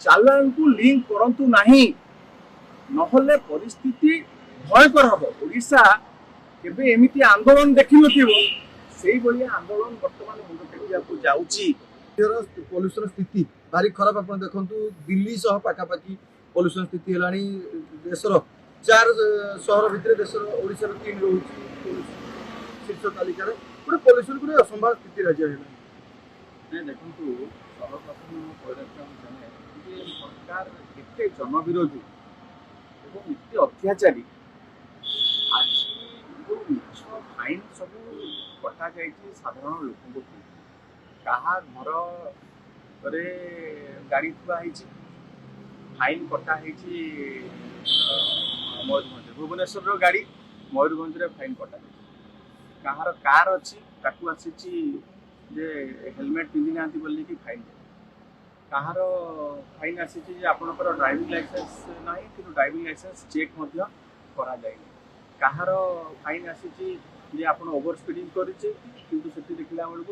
चालान को लिंक करंतु नहीं नहले परिस्थिति भयंकर हम ओडिशा केबे एमिति आंदोलन देखि नथिबो सेही बलिया आंदोलन वर्तमान मुंड टेकिया को जाउची। पॉल्यूशन स्थिति भारी खराब आप देखु दिल्ली सह पाखापाखि पॉल्यूशन स्थिति है देशर 4 सहर भितर देशर ओडिशा 3 रोचे शीर्ष तालिकार गोटे पॉल्यूशन गोटे असंभाव स्थिति राज्य नहीं देखु सर्वप्रथम सरकार एते जनविरोधी एवं एते अत्याचारी आज जो मिछ फाइन सब कटा जाए साधारण लोक कहा घर गाड़ी थुआई फाइन कटा मयूरभंज भुवनेश्वर गाड़ी मयूरभंज फाइन कटा कहार कार अच्छी ताकू आसी हेलमेट पिंधि ना बोल कि फाइन कहार फाइन आसी आपंकर ड्राइविंग लाइसेंस ना कि ड्राइविंग लाइसेंस चेक करा कहार फाइन आसी जे आप ओवर स्पीडिंग करें किंतु से देखला बेलू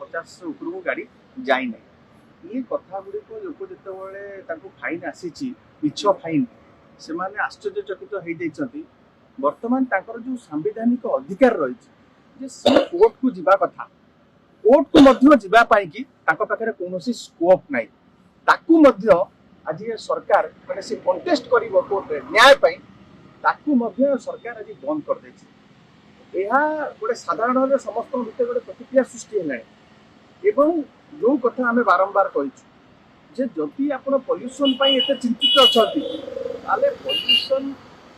50 उपरू गाड़ी जाई ना ये कथा गुड़िक लोक जो फाइन आसी मिछ फाइन से माने आश्चर्यचकित हो जाती वर्तमान जो सांविधानिक अधिकार रही कोर्ट को जीवा कथा कोर्ट को मध्य जीवा पाई कि पाखे कौन स्कोप ना ताकू मध्य आज ये सरकार माने से कंटेस्ट करिवो कोर्ट रे न्याय पाई ताकू मध्य सरकार आज बंद कर देछि। यह गोटे साधारण समस्त भितर गोटे प्रतिक्रिया सृष्टि है एवं जो कथा आम बारंबार कही जदि आप पॉल्यूशन एत चिंतित अच्छा पॉल्यूशन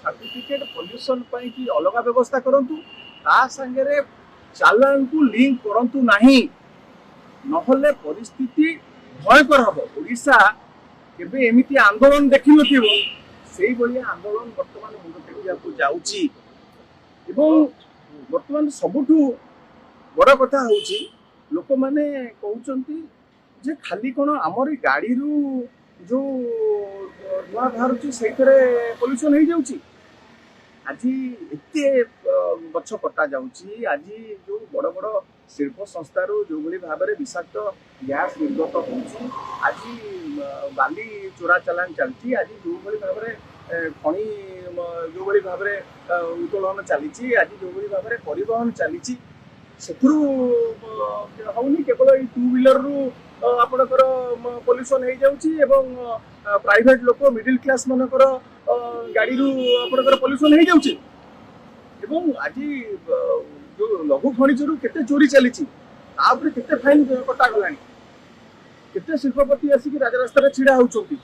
सर्टिफिकेट पॉल्यूशन की अलग व्यवस्था करंतु ता संगे चालान को लिंक करंतु नहीं नहले परिस्थिति भयंकर हम ओडिशा केबे एमिति आंदोलन देखि नथिबो सेही बलिया आंदोलन वर्तमान मुंड टेकिया को जाउची। एवं वर्तमान सबुठू बड़ कथा होची लोक माने कहउचंती जे खाली कोन हमर गाड़ी रु जो धुआं बाहरुची सेथरे पॉल्यूशन हो जाउची। आज एते गछ कटा जाउची आज जो बड़ बड़ शिल्प संस्थार जो भली भाव में विषाक्त गैस निर्गत होउची आज बाली चोरा चालान चलती आज जो भली भाव में खणी जो भली भाव में उत्तोलन चली आज जो भली भाव में परिवहन चली होनी केवल टू व्हीलर रु आपणकर पॉल्यूशन हो जाउची एवं प्राइवेट लोक मिडिल क्लास मानकर गाड़ी रु आपणकर पॉल्यूशन हो जाउची एवं आज जो लघु खनिज रु केते चोरी चली केते फाइन कटा गलानी केते शिल्पपति आसिक राजरास्ता छिड़ा होउचंती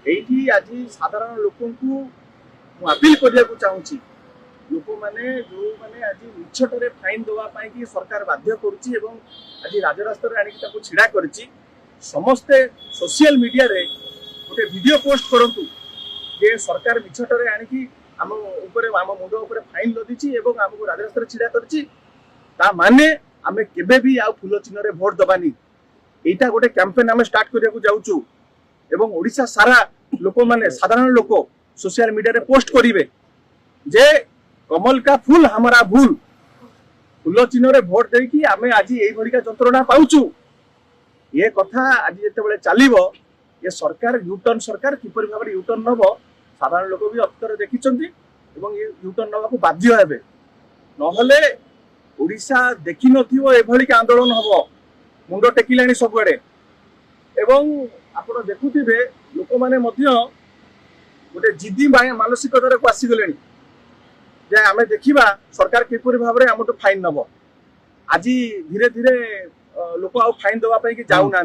एठी आज साधारण लोकन को मु अपील करिया को चाहूची लोक माने जो माने आज मिछटरे फाइन देवा पाई कि सरकार बाध्य करूची एवं आज राजरास्ता रे आनिक ताको छिड़ा करची समस्ते सोशल मीडिया रे गोटे वीडियो पोस्ट करंतु जे सरकार मिछटरे आनिक आम ऊपर आम मुंड ऊपर फाइन लदीची एवं आमको राजरास्ता रे छिड़ा करची ता माने आमे केबे भी आ फुल चिन्ह रे वोट दबानी एटा गोटे कैंपेन आमे स्टार्ट करिया को जाउचू एवं ओडिशा सारा लोक माने साधारण लोक सोशल मीडिया रे पोस्ट करिवे जे कमल का फूल हमारा भूल फूल चिन्ह रे वोट देकी आमे आज एई भड़िका जंत्रणा पाउचू ये कथा आज जेतेबेले चलिबो ये सरकार यूटर्न सरकार किपरि भाबरे यूटर्न नबो साधारण लोक भी अत्तर देखिचंती एवं ये यूटर्न नबा को बाध्य हेबे नहले ओडिशा देखि नथिबो ए भड़िका आंदोलन हबो मुंड टेकिलानी सबुआडे एवं आपण देखुथिबे लोक माने मध्य गोटे जिद्दी मानसिकतार को आसी गलेनी जे आमे देखिबा सरकार किपरि भाबरे हमटो फाइन नबो आज धीरे धीरे लोक आ फाइन दवा पाई कि जाउ ना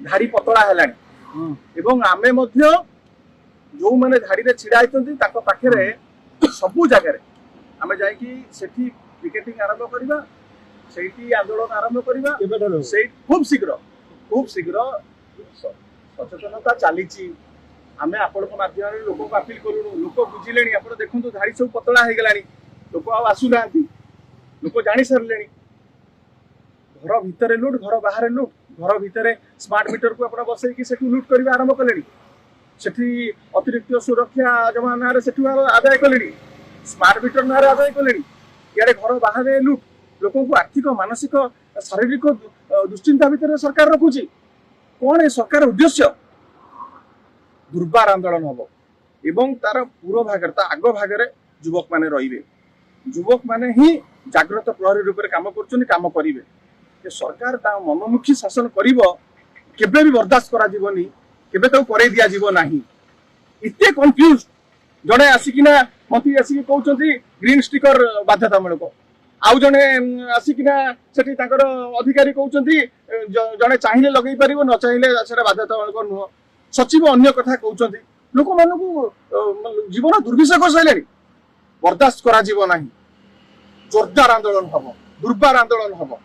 धाड़ी पतला हेलानी एवं आमे मध्य जो माने धाड़ी रे छिड़ा आइतंती ताको पाखरे सबु जगह रे आमे जाई कि सेठी पिकेटिंग आरंभ करिबा सेठी आंदोलन आरंभ करिबा से खूब शीघ्र सचेतनता चली आमे आपण को माध्यम लोक को अपील करूनु लोक बुझिलेनी आपण देखंतु धाड़ी सब पतला हे गलानी लोक आ आसु नांती लोक जानि सरलेनी घर भितरे लूट घर बाहर लूट घर भितरे स्मार्ट मीटर को आपण बसई कि सेठु लूट करबा आरंभ कलेनी सेठी अतिरिक्त सुरक्षा जमा नारे सेठु आदाय कलेनी स्मार्ट मीटर नारे आदाय कलेनी यारे घर बाहर लूट लोक को आर्थिक मानसिक शारीरिक दुश्चिंता भितर सरकार रखुची कौन है सरकार उद्देश्य दुर्बार आंदोलन हम एवं तार पूर्व भाग आग भागे युवक माने रहिबे युवक माने ही जागृत प्रहरी रूप में काम करेंगे सरकार मनमुखी शासन केबे भी बर्दाश्त करा जीवनी केबे तो करे दिया जीव नाही इते कंफ्यूज जड़े आसिकिना मंत्री आसिक कहउछंती ग्रीन स्टिकर बाध्यतामूलक आउ जड़े आसिकिना सेठी ताकर अधिकारी कहउछंती जड़े चाहिए लगेई परिबो न चाहिए सेटा बाध्यतामूलक नुह सचिव अन्य कथा कहउछंती लोक मानकु जीवन दुर्विषय सैलानी बर्दाश्त करा जीव नाही जोरदार आंदोलन हम दुर्बार आंदोलन हम